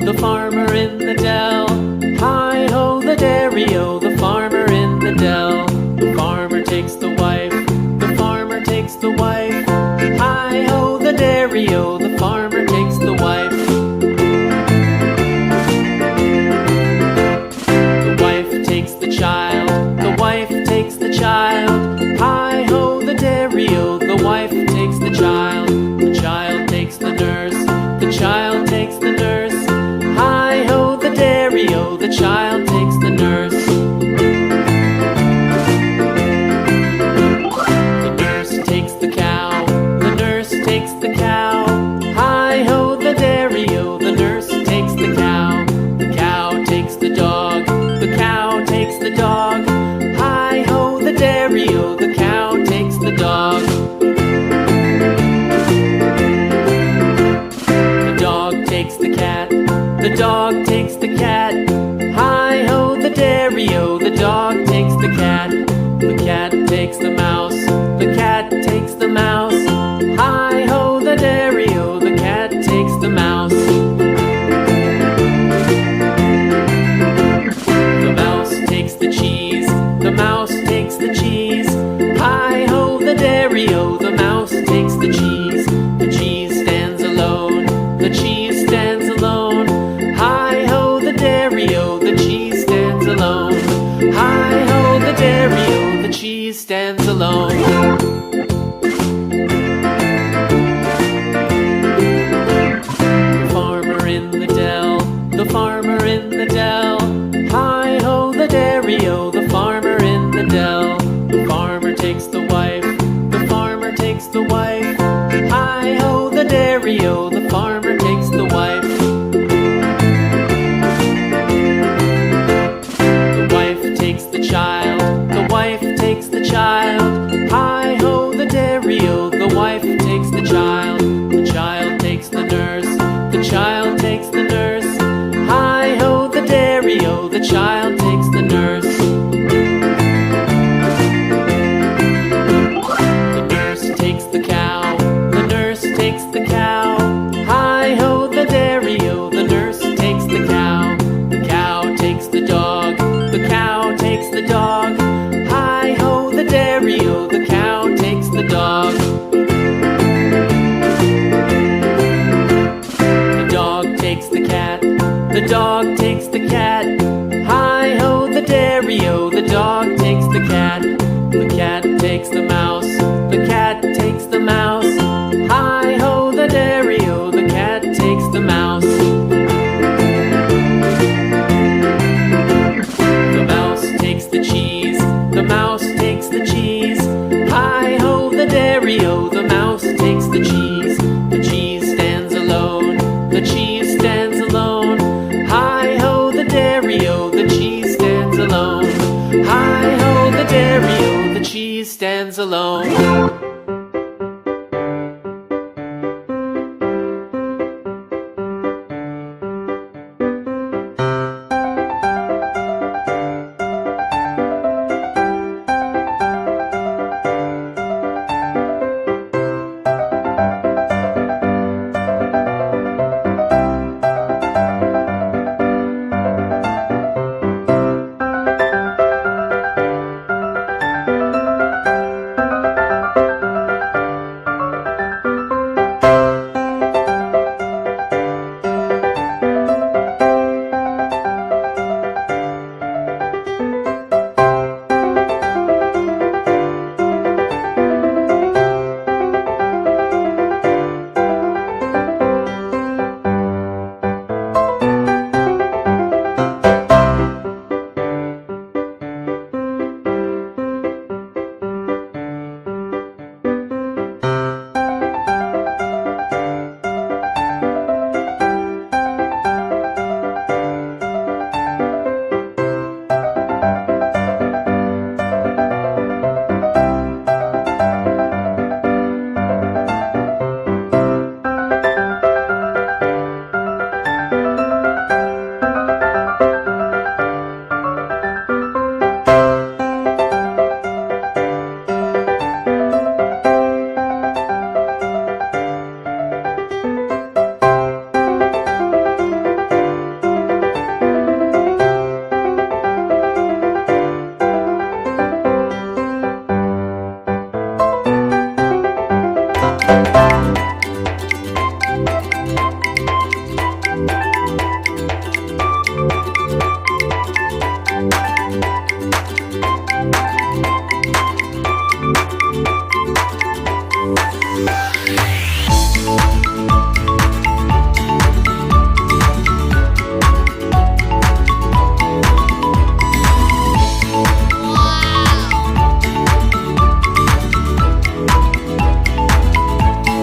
The farmer in the dell. Hi-ho, the dairy-o, the farmer in the dell. The farmer takes the wife, the farmer takes the wife. Hi-ho, the dairy-o, the farmer takes the wife. The wife takes the child, the wife takes the child. Hi-ho, the dairy-o, the wife takes the child. The child takes the nurse, the child takes the nurse. Hi-ho, the dairy-o, the child takes the nurse. The nurse takes the cow, the nurse takes the cow. Hi-ho, the dairy-o, the nurse takes the cow. The cow takes the dog, the cow takes the dog. Hi-ho, the dairy-o, the cow takes the dog. The dog takes the cat, the dog takes the cat. Hi-ho, the dairy-o, the dog takes the cat. The cat takes the mouse, the cat takes the mouse. Hi-ho, the dairy-o, the cat takes the mouse. The mouse takes the cheese, the mouse takes the cheese. Hi-ho, the dairy-o, the mouse takes the cheese. The cheese stands alone, the cheese stands alone. Hi-ho, the dairy-o, the cheese stands alone. Hi-ho, the dairy-o, the cheese stands alone. The farmer in the dell, the farmer in the dell. Hi-ho, the dairy-o, the farmer in the dell. The farmer takes the wife, the farmer takes the wife. Hi-ho, the dairy-o, the farmer takes the wife. The wife takes the child, the wife takes the child. Hi-ho, the dairy-o, the wife takes the child. The child takes the nurse, the child takes the nurse. Hi-ho, the dairy-o, the child takes the nurse. The nurse takes the cow, the nurse takes the cow. Hi-ho, the dairy-o, the nurse takes the cow. The cow takes the dog, the cow takes the dog. Hi-ho, the dairy-o, the cow takes the dog. The dog takes the cat, the dog takes the cat. Hi-ho, the dairy-o, the dog takes the cat. The cat takes the mouse, the cat takes the mouse. Hi-ho, the dairy-o, the cat takes the mouse. The mouse takes the cheese, the mouse takes the cheese. Hi-ho, the dairy-o, the mouse takes the cheese. The cheese stands alone, the cheese stands alone. Hi-ho, the dairy-o, the cheese stands alone. Hi-ho, the dairy-o, the cheese stands alone.